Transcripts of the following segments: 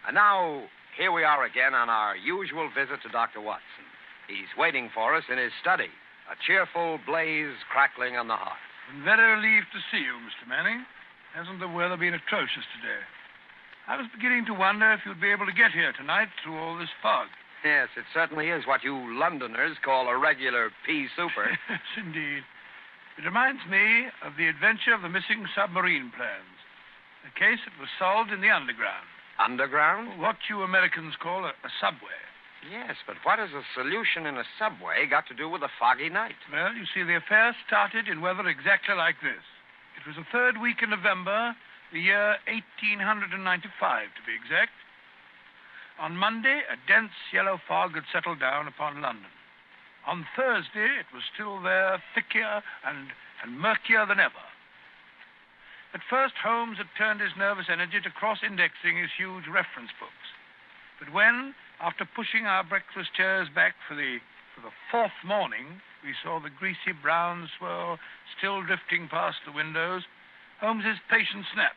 And now, here we are again on our usual visit to Dr. Watson. He's waiting for us in his study, a cheerful blaze crackling on the hearth. I'm very relieved to see you, Mr. Manning. Hasn't the weather been atrocious today? I was beginning to wonder if you'd be able to get here tonight through all this fog. Yes, it certainly is what you Londoners call a regular pea souper. Yes, indeed. It reminds me of the adventure of the missing submarine plans. A case that was solved in the underground. Underground? What you Americans call a subway. Yes, but what has a solution in a subway got to do with a foggy night? Well, you see, the affair started in weather exactly like this. It was the third week in November, the year 1895, to be exact. On Monday, a dense yellow fog had settled down upon London. On Thursday, it was still there, thicker and murkier than ever. At first, Holmes had turned his nervous energy to cross-indexing his huge reference books. But when, after pushing our breakfast chairs back for the fourth morning, we saw the greasy brown swirl still drifting past the windows, Holmes's patience snapped.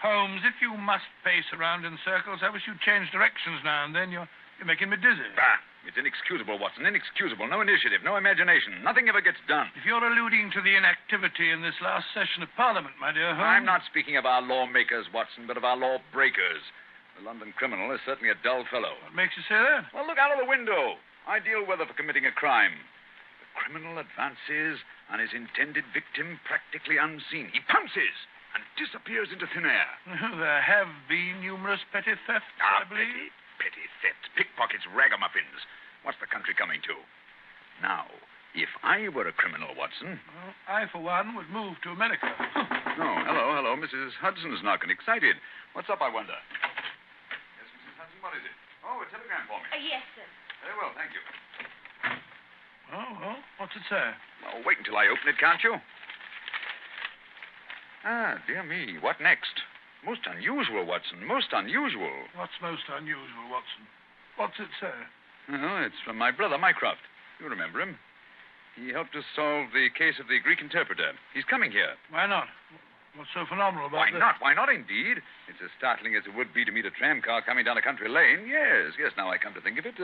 Holmes, if you must pace around in circles, I wish you'd change directions now and then. You're making me dizzy. Bah! It's inexcusable, Watson. Inexcusable. No initiative, no imagination. Nothing ever gets done. If you're alluding to the inactivity in this last session of Parliament, my dear Holmes... I'm not speaking of our lawmakers, Watson, but of our lawbreakers. The London criminal is certainly a dull fellow. What makes you say that? Well, look out of the window. Ideal weather for committing a crime. The criminal advances on his intended victim practically unseen. He pounces and disappears into thin air. There have been numerous petty thefts, I believe. Petty thefts, pickpockets, ragamuffins. What's the country coming to? Now, if I were a criminal, Watson... Well, I, for one, would move to America. Oh, hello. Mrs. Hudson's knocking. Excited. What's up, I wonder? Yes, Mrs. Hudson, what is it? Oh, a telegram for me. Yes, sir. Very well, thank you. Oh, what's it say? Oh, wait until I open it, can't you? Ah, dear me. What next? Most unusual, Watson. Most unusual. What's most unusual, Watson? What's it say? Oh, it's from my brother, Mycroft. You remember him. He helped us solve the case of the Greek interpreter. He's coming here. Why not? What's so phenomenal about Why not? Why not, indeed? It's as startling as it would be to meet a tram car coming down a country lane. Yes, now I come to think of it.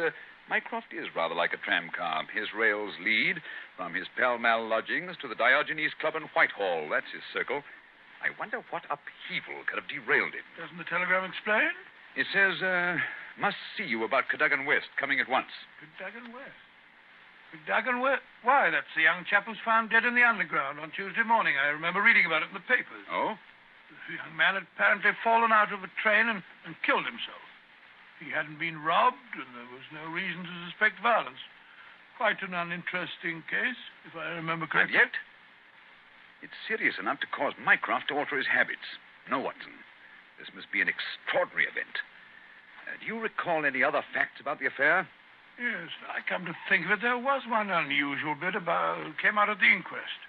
Mycroft is rather like a tram car. His rails lead from his Pall Mall lodgings to the Diogenes Club in Whitehall. That's his circle. I wonder what upheaval could have derailed it. Doesn't the telegram explain? It says, must see you about Cadogan West, coming at once. Cadogan West? Cadogan West? Why, that's the young chap who's found dead in the underground on Tuesday morning. I remember reading about it in the papers. Oh? The young man had apparently fallen out of a train and killed himself. He hadn't been robbed, and there was no reason to suspect violence. Quite an uninteresting case, if I remember correctly. And yet, it's serious enough to cause Mycroft to alter his habits. No, Watson. This must be an extraordinary event. Do you recall any other facts about the affair? Yes, I come to think of it, there was one unusual bit came out of the inquest.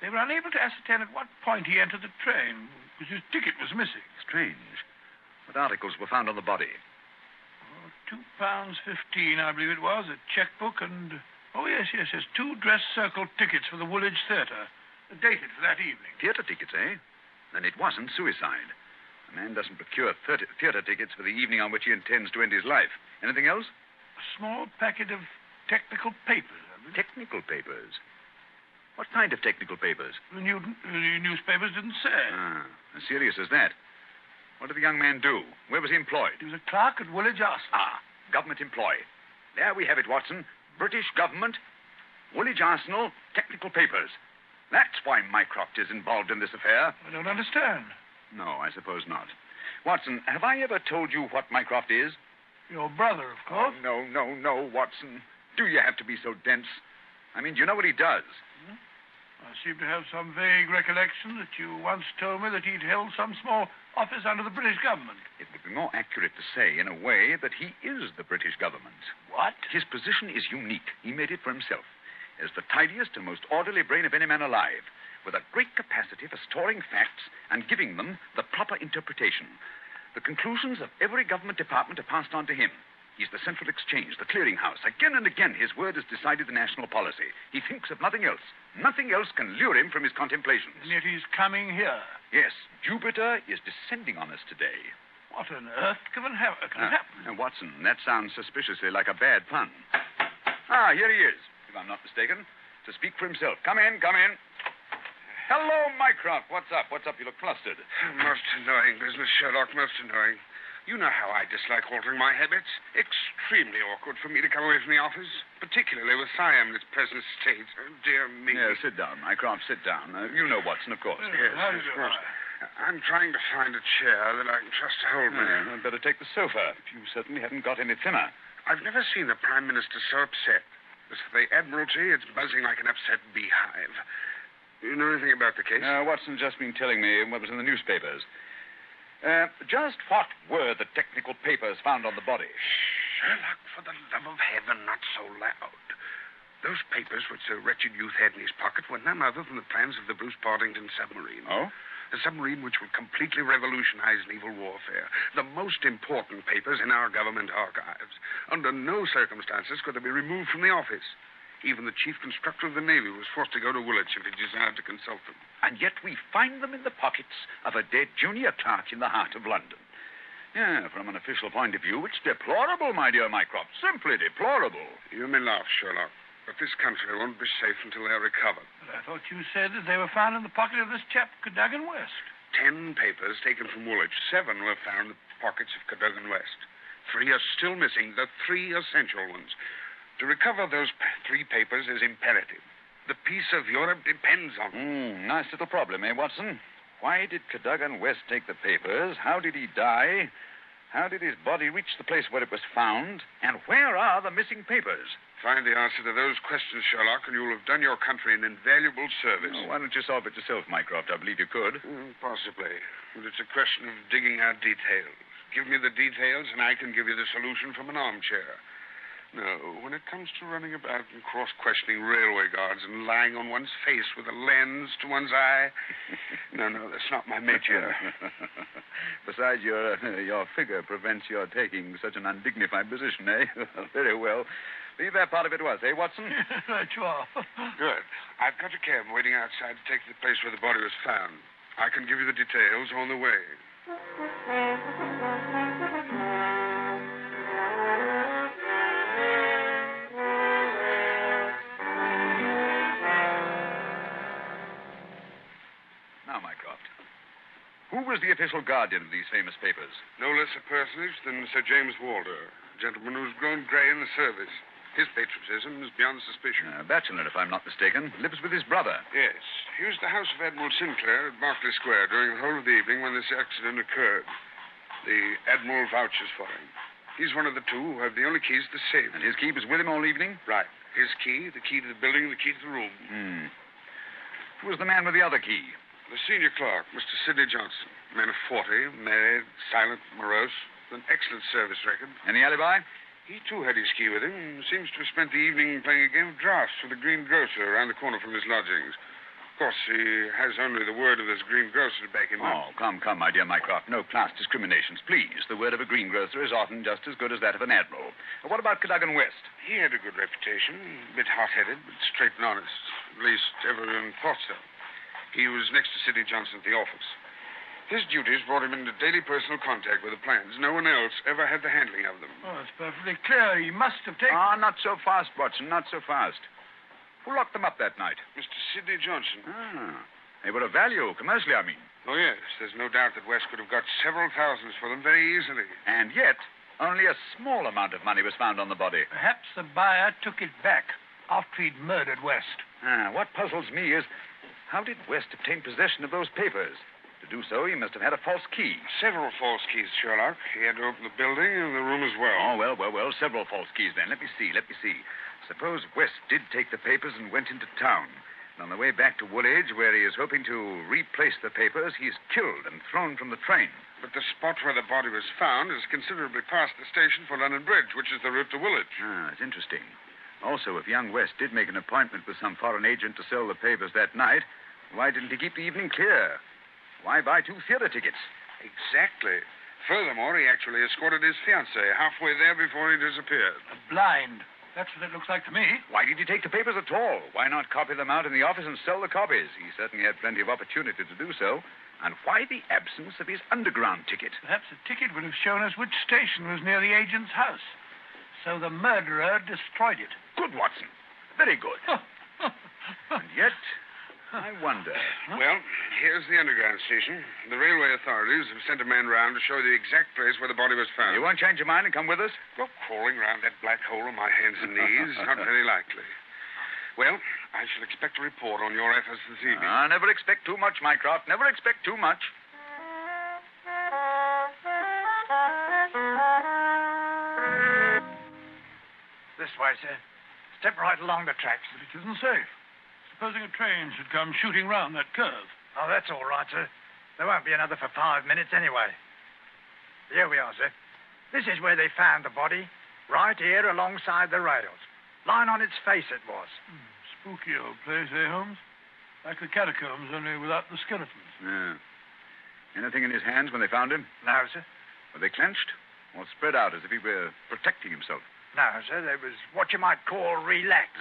They were unable to ascertain at what point he entered the train, because his ticket was missing. Strange. What articles were found on the body? £2.15, I believe it was, a checkbook, and... Oh, yes, 2 dress circle tickets for the Woolwich Theatre, dated for that evening. Theatre tickets, eh? Then it wasn't suicide. A man doesn't procure theatre tickets for the evening on which he intends to end his life. Anything else? A small packet of technical papers, I believe. Technical papers? What kind of technical papers? The newspapers didn't say. Ah, as serious as that. What did the young man do? Where was he employed? He was a clerk at Woolwich Arsenal. Ah, government employee. There we have it, Watson. British government, Woolwich Arsenal, technical papers. That's why Mycroft is involved in this affair. I don't understand. No, I suppose not. Watson, have I ever told you what Mycroft is? Your brother, of course. Oh, no, Watson. Do you have to be so dense? I mean, do you know what he does? I seem to have some vague recollection that you once told me that he'd held some small office under the British government. It would be more accurate to say, in a way, that he is the British government. What? His position is unique. He made it for himself. As the tidiest and most orderly brain of any man alive, with a great capacity for storing facts and giving them the proper interpretation. The conclusions of every government department are passed on to him. He's the central exchange, the clearinghouse. Again and again, his word has decided the national policy. He thinks of nothing else. Nothing else can lure him from his contemplations. And yet he's coming here. Yes, Jupiter is descending on us today. What on earth can happen? Watson, that sounds suspiciously like a bad pun. Here he is, if I'm not mistaken, to speak for himself. Come in, come in. Hello, Mycroft. What's up? You look flustered. Most annoying business, Sherlock, most annoying. You know how I dislike altering my habits. Extremely awkward for me to come away from the office, particularly with Siam in its present state. Oh, dear me. Yeah, sit down, Mycroft, sit down. You know Watson, of course. Yes, of course. I'm trying to find a chair that I can trust to hold me. I'd better take the sofa. You certainly haven't got any thinner. I've never seen the Prime Minister so upset. As for the Admiralty, it's buzzing like an upset beehive. You know anything about the case? Watson's just been telling me what was in the newspapers. Just what were the technical papers found on the body? Sherlock, for the love of heaven, not so loud. Those papers which the wretched youth had in his pocket were none other than the plans of the Bruce-Partington submarine. Oh? A submarine which will completely revolutionize naval warfare. The most important papers in our government archives. Under no circumstances could they be removed from the office. Even the chief constructor of the Navy was forced to go to Woolwich if he desired to consult them. And yet we find them in the pockets of a dead junior clerk in the heart of London. Yeah, from an official point of view, it's deplorable, my dear Mycroft. Simply deplorable. You may laugh, Sherlock, but this country won't be safe until they're recovered. But I thought you said that they were found in the pocket of this chap, Cadogan West. 10 papers taken from Woolwich. 7 were found in the pockets of Cadogan West. 3 are still missing, the 3 essential ones. To recover those 3 papers is imperative. The peace of Europe depends on it. Nice little problem, eh, Watson? Why did Cadogan West take the papers? How did he die? How did his body reach the place where it was found? And where are the missing papers? Find the answer to those questions, Sherlock, and you'll have done your country an invaluable service. Oh, why don't you solve it yourself, Mycroft? I believe you could. Possibly. But it's a question of digging out details. Give me the details, and I can give you the solution from an armchair. No, when it comes to running about and cross-questioning railway guards and lying on one's face with a lens to one's eye, no, that's not my métier. Besides, your figure prevents your taking such an undignified position, eh? Very well. Leave that part of it to us, eh, Watson? Right you are. Good. I've got a cab waiting outside to take the place where the body was found. I can give you the details on the way. Now, Mycroft, who was the official guardian of these famous papers? No less a personage than Sir James Walter, a gentleman who's grown grey in the service. His patriotism is beyond suspicion. A bachelor, if I'm not mistaken. Lives with his brother. Yes. He was at the house of Admiral Sinclair at Berkeley Square during the whole of the evening when this accident occurred. The Admiral vouches for him. He's one of the 2 who have the only keys to the safe. And his key was with him all evening? Right. His key, the key to the building, and the key to the room. Who was the man with the other key? The senior clerk, Mr. Sidney Johnson. Man of 40, married, silent, morose, with an excellent service record. Any alibi? He, too, had his key with him and seems to have spent the evening playing a game of draughts with the green grocer around the corner from his lodgings. Of course, he has only the word of this green grocer to back him up. Oh, come, my dear Mycroft. No class discriminations, please. The word of a greengrocer is often just as good as that of an admiral. What about Cadogan West? He had a good reputation. A bit hot-headed, but straight and honest. At least everyone thought so. He was next to Sidney Johnson at the office. His duties brought him into daily personal contact with the plans. No one else ever had the handling of them. Oh, it's perfectly clear. He must have taken... Not so fast, Watson, not so fast. Who locked them up that night? Mr. Sidney Johnson. They were of value, commercially, I mean. Oh, yes. There's no doubt that West could have got several thousands for them very easily. And yet, only a small amount of money was found on the body. Perhaps the buyer took it back after he'd murdered West. What puzzles me is, how did West obtain possession of those papers? To do so, he must have had a false key. Several false keys, Sherlock. He had to open the building and the room as well. Oh, well. Several false keys, then. Let me see. Suppose West did take the papers and went into town. And on the way back to Woolwich, where he is hoping to replace the papers, he's killed and thrown from the train. But the spot where the body was found is considerably past the station for London Bridge, which is the route to Woolwich. It's interesting. Also, if young West did make an appointment with some foreign agent to sell the papers that night, why didn't he keep the evening clear? Why buy 2 theater tickets? Exactly. Furthermore, he actually escorted his fiancée halfway there before he disappeared. Blind. That's what it looks like to me. Why did he take the papers at all? Why not copy them out in the office and sell the copies? He certainly had plenty of opportunity to do so. And why the absence of his underground ticket? Perhaps the ticket would have shown us which station was near the agent's house. So the murderer destroyed it. Good, Watson. Very good. And yet, I wonder. Well, here's the underground station. The railway authorities have sent a man round to show the exact place where the body was found. You won't change your mind and come with us? Well, crawling round that black hole on my hands and knees, not very likely. Well, I shall expect a report on your efforts this evening. Never expect too much, Mycroft. Never expect too much. This way, sir. Step right along the tracks. But it isn't safe. Supposing a train should come shooting round that curve. Oh, that's all right, sir. There won't be another for 5 minutes anyway. Here we are, sir. This is where they found the body. Right here alongside the rails. Lying on its face it was. Spooky old place, eh, Holmes? Like the catacombs, only without the skeletons. Yeah. Anything in his hands when they found him? No, sir. Were they clenched? Or spread out as if he were protecting himself? No, sir. They was what you might call relaxed.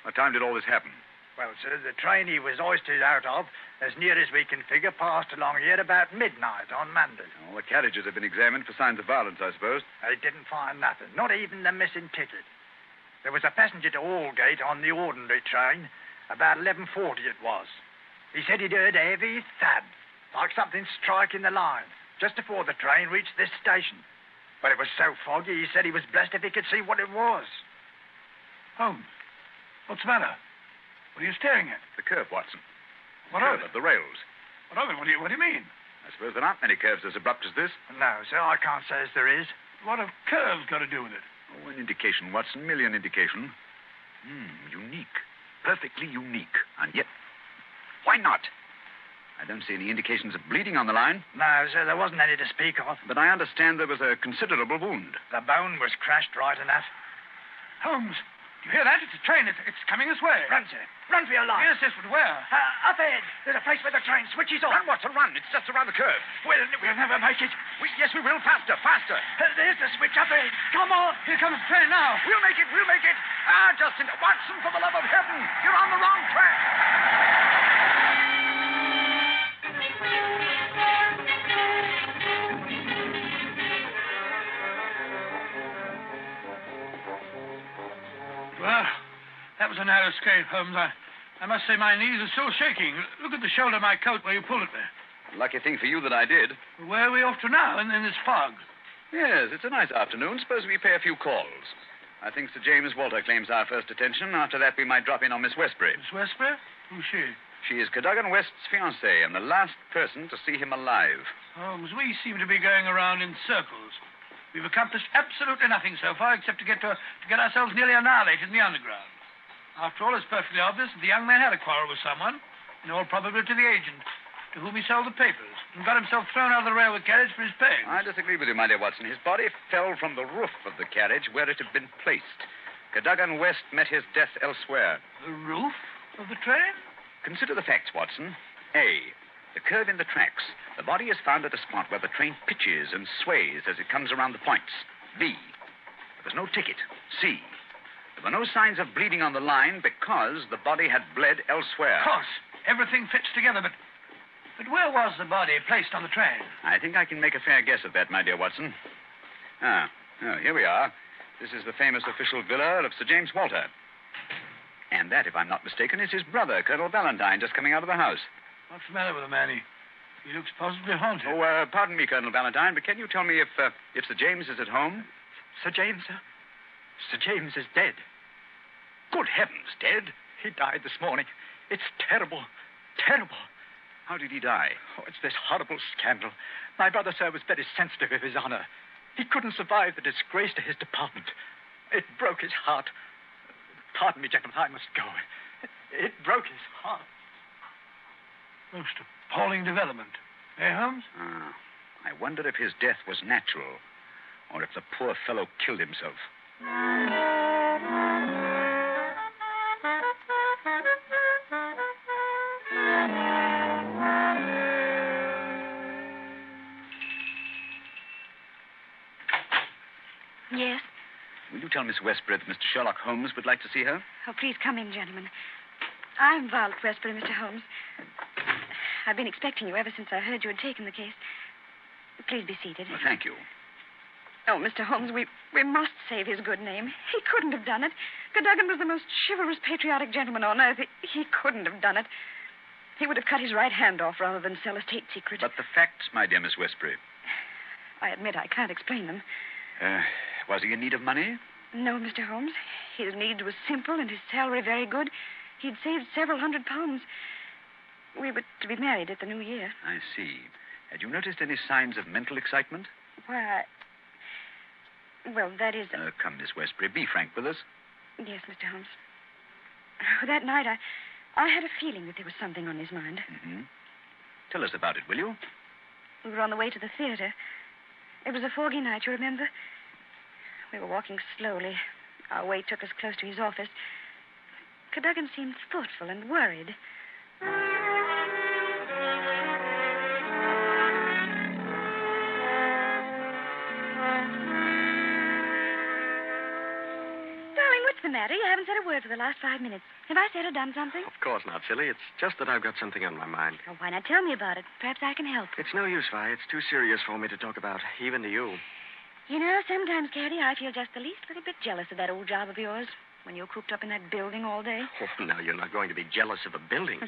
What time did all this happen? Well, sir, the train he was hoisted out of, as near as we can figure, passed along here about midnight on Monday. All the carriages have been examined for signs of violence, I suppose. They didn't find nothing, not even the missing ticket. There was a passenger to Aldgate on the ordinary train. About 11:40 it was. He said he'd heard a heavy thud, like something striking the line, just before the train reached this station. But it was so foggy, he said he was blessed if he could see what it was. Holmes, what's the matter? What are you staring at? The curve, Watson. What The of curve it? of the rails. What of it? What do you mean? I suppose there aren't many curves as abrupt as this. No, sir, I can't say as there is. What have curves got to do with it? Oh, an indication, Watson. Merely an indication. Unique. Perfectly unique. And yet, why not? I don't see any indications of bleeding on the line. No, sir, there wasn't any to speak of. But I understand there was a considerable wound. The bone was crashed right enough. Holmes, you hear that? It's a train. It's coming this way. Run, sir. Run for your life. Yes, but where? Up ahead. There's a place where the train switches off. Run, Watson, run. It's just around the curve. We'll never make it. Yes, we will. Faster, faster. There's the switch up ahead. Come on. Here comes the train now. We'll make it. We'll make it. Justin. Watson, for the love of heaven. You're on the wrong track. Well, that was a narrow escape, Holmes. I must say my knees are still shaking. Look at the shoulder of my coat where you pulled it there. Lucky thing for you that I did. Where are we off to now in this fog? Yes, it's a nice afternoon. Suppose we pay a few calls. I think Sir James Walter claims our first attention. After that, we might drop in on Miss Westbury. Miss Westbury? Who's she? She is Cadogan West's fiancée and the last person to see him alive. Holmes, we seem to be going around in circles. We've accomplished absolutely nothing so far except to get ourselves nearly annihilated in the underground. After all, it's perfectly obvious that the young man had a quarrel with someone, in all probability the agent, to whom he sold the papers, and got himself thrown out of the railway carriage for his pains. I disagree with you, my dear Watson. His body fell from the roof of the carriage where it had been placed. Cadogan West met his death elsewhere. The roof of the train? Consider the facts, Watson. A, the curve in the tracks. The body is found at a spot where the train pitches and sways as it comes around the points. B, there was no ticket. C, there were no signs of bleeding on the line because the body had bled elsewhere. Of course. Everything fits together, but where was the body placed on the train? I think I can make a fair guess at that, my dear Watson. Here we are. This is the famous official villa of Sir James Walter. And that, if I'm not mistaken, is his brother, Colonel Valentine, just coming out of the house. What's the matter with the man? He looks positively haunted. Oh, pardon me, Colonel Valentine, but can you tell me if Sir James is at home? Sir James, sir? Sir James is dead. Good heavens, dead? He died this morning. It's terrible. Terrible. How did he die? Oh, it's this horrible scandal. My brother, sir, was very sensitive of his honor. He couldn't survive the disgrace to his department. It broke his heart. Pardon me, gentlemen, I must go. It broke his heart. Most appalling development. Eh, Holmes? I wonder if his death was natural, or if the poor fellow killed himself. Yes? Will you tell Miss Westbury that Mr. Sherlock Holmes would like to see her? Oh, please come in, gentlemen. I'm Violet Westbury, Mr. Holmes. I've been expecting you ever since I heard you had taken the case. Please be seated. Well, thank you. Oh, Mr. Holmes, we must save his good name. He couldn't have done it. Cadogan was the most chivalrous, patriotic gentleman on earth. He couldn't have done it. He would have cut his right hand off rather than sell a state secret. But the facts, my dear Miss Westbury. I admit I can't explain them. Was he in need of money? No, Mr. Holmes. His needs were simple and his salary very good. He'd saved several £100s. We were to be married at the new year. I see. Had you noticed any signs of mental excitement? Why, well, that is... Come, Miss Westbury, be frank with us. Yes, Mr. Holmes. That night, I had a feeling that there was something on his mind. Mm-hmm. Tell us about it, will you? We were on the way to the theater. It was a foggy night, you remember? We were walking slowly. Our way took us close to his office. Cadogan seemed thoughtful and worried. What's the matter? You haven't said a word for the last 5 minutes. Have I said or done something? Of course not, silly. It's just that I've got something on my mind. Oh, why not tell me about it? Perhaps I can help. It's no use, Vi. It's too serious for me to talk about, even to you. You know, sometimes, Caddy, I feel just the least little bit jealous of that old job of yours when you're cooped up in that building all day. Oh, now you're not going to be jealous of a building.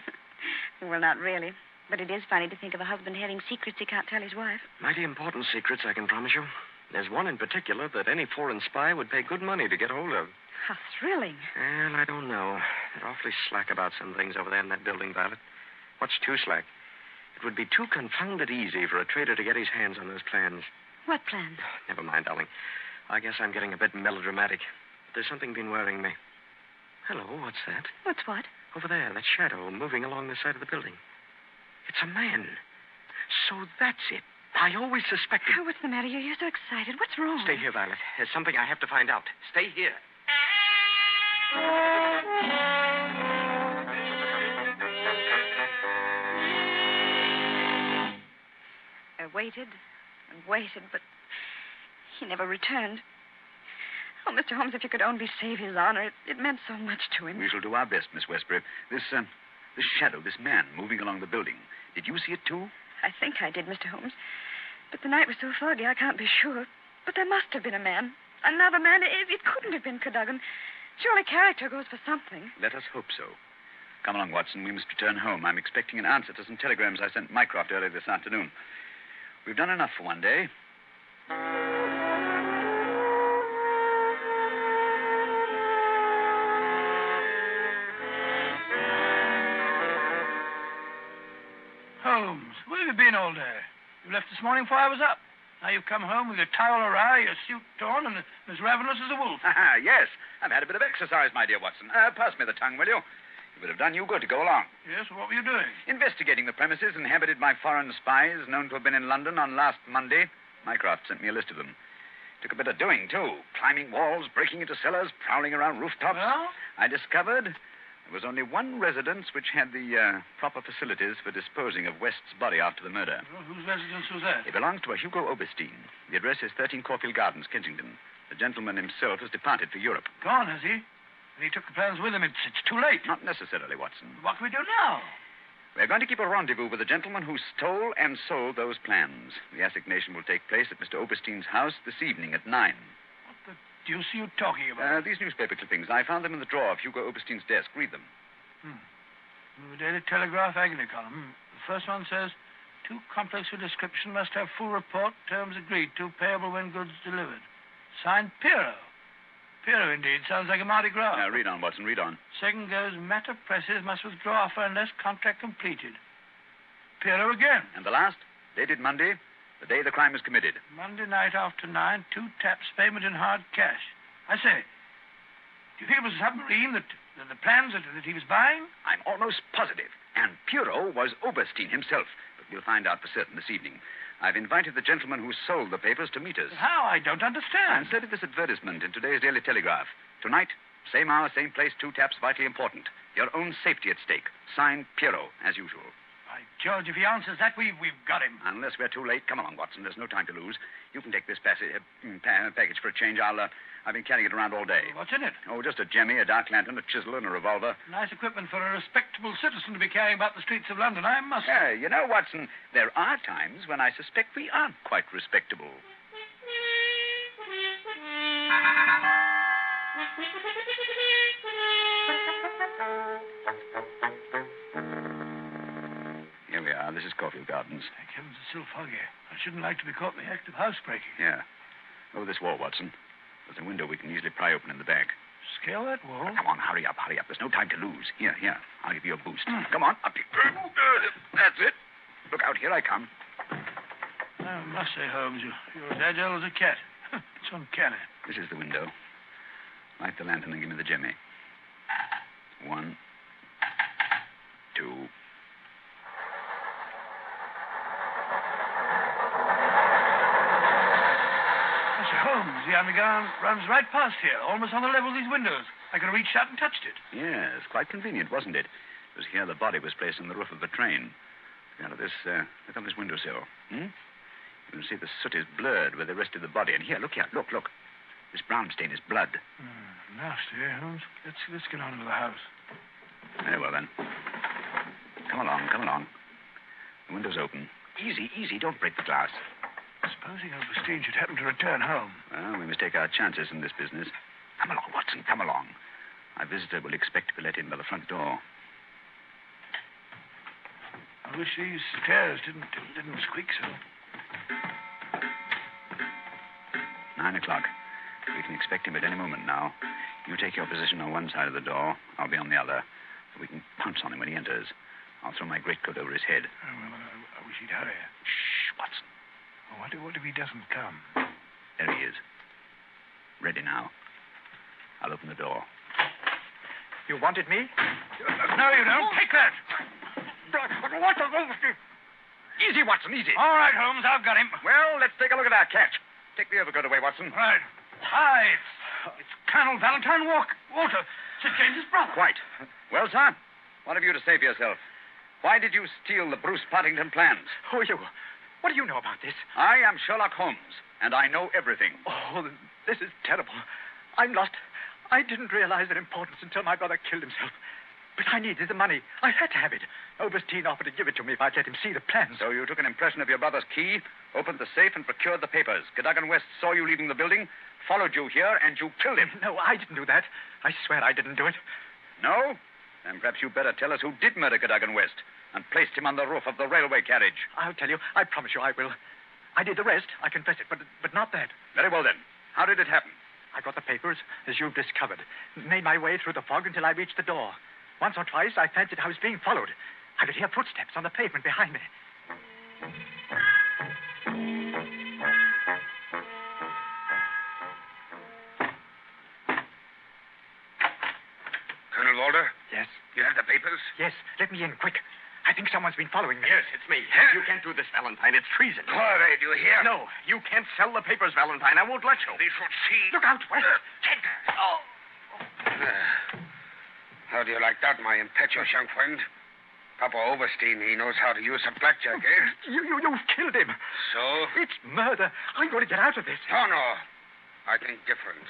Well, not really. But it is funny to think of a husband having secrets he can't tell his wife. Mighty important secrets, I can promise you. There's one in particular that any foreign spy would pay good money to get hold of. How thrilling. Well, I don't know. They're awfully slack about some things over there in that building, Violet. What's too slack? It would be too confounded easy for a traitor to get his hands on those plans. What plans? Never mind, darling. I guess I'm getting a bit melodramatic. But there's something been worrying me. Hello, what's that? What's what? Over there, that shadow moving along the side of the building. It's a man. So that's it. I always suspected... Oh, what's the matter? You're so excited. What's wrong? Stay here, Violet. There's something I have to find out. Stay here. I waited and waited, but he never returned. Oh, Mr. Holmes, if you could only save his honor, it meant so much to him. We shall do our best, Miss Westbury. This shadow, this man moving along the building. Did you see it, too? I think I did, Mr. Holmes. But the night was so foggy, I can't be sure. But there must have been a man. Another man. It couldn't have been Cadogan. Surely character goes for something. Let us hope so. Come along, Watson. We must return home. I'm expecting an answer to some telegrams I sent Mycroft earlier this afternoon. We've done enough for one day. Holmes, where have you been all day? You left this morning before I was up. Now you've come home with your towel awry, your suit torn, and as ravenous as a wolf. Yes, I've had a bit of exercise, my dear Watson. Pass me the tongue, will you? It would have done you good to go along. Yes, what were you doing? Investigating the premises inhabited by foreign spies known to have been in London on last Monday. Mycroft sent me a list of them. Took a bit of doing, too. Climbing walls, breaking into cellars, prowling around rooftops. Well? I discovered there was only one residence which had the proper facilities for disposing of West's body after the murder. Well, whose residence was that? It belongs to a Hugo Oberstein. The address is 13 Caulfield Gardens, Kensington. The gentleman himself has departed for Europe. Gone, has he? And he took the plans with him. It's too late. Not necessarily, Watson. What can we do now? We're going to keep a rendezvous with the gentleman who stole and sold those plans. The assignation will take place at Mr. Oberstein's house this evening at 9. What the deuce are you talking about? These newspaper clippings. I found them in the drawer of Hugo Oberstein's desk. Read them. The Daily Telegraph agony column. The first one says, too complex a description, must have full report, terms agreed to, payable when goods delivered. Signed, Pierrot. Pierrot, indeed. Sounds like a Mardi Gras. Now, read on, Watson, read on. Second goes, matter presses, must withdraw offer unless contract completed. Pierrot again. And the last, dated Monday, the day the crime was committed. Monday night after 9, 2 taps, payment in hard cash. I say, do you think it was a submarine that the plans that he was buying? I'm almost positive. And Pierrot was Oberstein himself. But we'll find out for certain this evening. I've invited the gentleman who sold the papers to meet us. How? I don't understand. Inserted this advertisement in today's Daily Telegraph. Tonight, same hour, same place, 2 taps, vitally important. Your own safety at stake. Signed, Pierrot, as usual. By George, if he answers that, we've got him. Unless we're too late. Come along, Watson. There's no time to lose. You can take this package for a change. I've been carrying it around all day. What's in it? Oh, just a jemmy, a dark lantern, a chisel, and a revolver. Nice equipment for a respectable citizen to be carrying about the streets of London, I must say. Yeah, you know, Watson, there are times when I suspect we aren't quite respectable. Here we are. This is Caulfield Gardens. Thank heavens, it's still foggy. I shouldn't like to be caught in the act of housebreaking. Yeah. Over this wall, Watson. There's a window we can easily pry open in the back. Scale that wall? Come on, hurry up. There's no time to lose. Here. I'll give you a boost. Come on, up you. That's it. Look out, here I come. I must say, Holmes, you're as agile as a cat. It's uncanny. This is the window. Light the lantern and give me the jemmy. 1, 2. Mr. Holmes, the underground runs right past here, almost on the level of these windows. I could have reached out and touched it. Yes, quite convenient, wasn't it? It was here the body was placed on the roof of the train. Look out of this, look on this windowsill. You can see the soot is blurred where they rested the body. And here, look. This brown stain is blood. Nasty, eh, Holmes? Let's get on into the house. Very well, then. Come along. The window's open. Easy, don't break the glass. Supposing Overstein should happen to return home. Well, we must take our chances in this business. Come along, Watson, come along. Our visitor will expect to be let in by the front door. I wish these stairs didn't squeak so. 9 o'clock. We can expect him at any moment now. You take your position on one side of the door. I'll be on the other. We can pounce on him when he enters. I'll throw my greatcoat over his head. Oh, well, I wish he'd hurry. Shh, Watson. Oh, what if he doesn't come? There he is. Ready now. I'll open the door. You wanted me? No, you don't. Take that. What the... Easy, Watson, easy. All right, Holmes, I've got him. Well, let's take a look at our catch. Take the overcoat away, Watson. Right. Hi, it's Colonel Valentine Walter, Sir James's brother. Quite. Well, sir, what have you to say for yourself? Why did you steal the Bruce-Partington plans? Who are you? What do you know about this? I am Sherlock Holmes, and I know everything. Oh, this is terrible. I'm lost. I didn't realize their importance until my brother killed himself. But I needed the money. I had to have it. Overstein offered to give it to me if I'd let him see the plans. So you took an impression of your brother's key, opened the safe, and procured the papers. Cadogan West saw you leaving the building, followed you here, and you killed him. No, I didn't do that. I swear I didn't do it. No? Then perhaps you better tell us who did murder Cadogan West and placed him on the roof of the railway carriage. I'll tell you. I promise you I will. I did the rest. I confess it, but not that. Very well, then. How did it happen? I got the papers, as you've discovered. Made my way through the fog until I reached the door. Once or twice, I fancied I was being followed. I could hear footsteps on the pavement behind me. Colonel Walter? Yes? You have the papers? Yes. Let me in, quick. I think someone's been following me. Yes, it's me. Huh? You can't do this, Valentine. It's treason. Corey, do you hear? No, you can't sell the papers, Valentine. I won't let you. They should see. Look out, West. Take that. Oh. How do you like that, my impetuous young friend? Papa Overstein, he knows how to use a blackjack, eh? You've killed him. So? It's murder. I'm going to get out of this. No. I think different.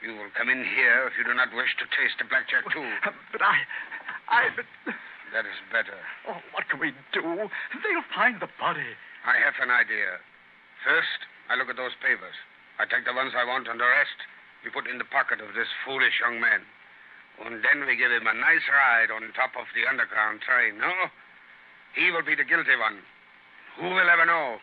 You will come in here if you do not wish to taste the blackjack, too. But That is better. Oh, what can we do? They'll find the body. I have an idea. First, I look at those papers. I take the ones I want, and the rest we put in the pocket of this foolish young man. And then we give him a nice ride on top of the underground train, no? He will be the guilty one. Who will ever know?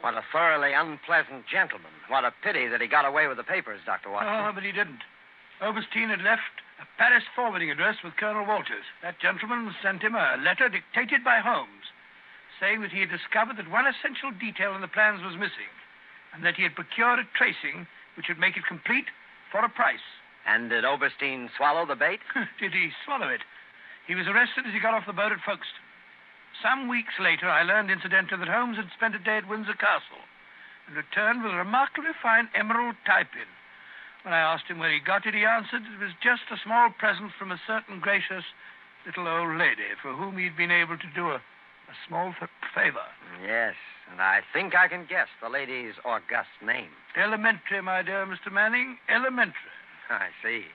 What a thoroughly unpleasant gentleman. What a pity that he got away with the papers, Dr. Watson. Oh, but he didn't. Overstein had left a Paris forwarding address with Colonel Walters. That gentleman sent him a letter dictated by Holmes, saying that he had discovered that one essential detail in the plans was missing, and that he had procured a tracing which would make it complete for a price. And did Overstein swallow the bait? Did he swallow it? He was arrested as he got off the boat at Folkestone. Some weeks later, I learned, incidentally, that Holmes had spent a day at Windsor Castle, and returned with a remarkably fine emerald tie-pin. When I asked him where he got it, he answered it was just a small present from a certain gracious little old lady for whom he'd been able to do a small favor. Yes, and I think I can guess the lady's august name. Elementary, my dear Mr. Manning, elementary. I see.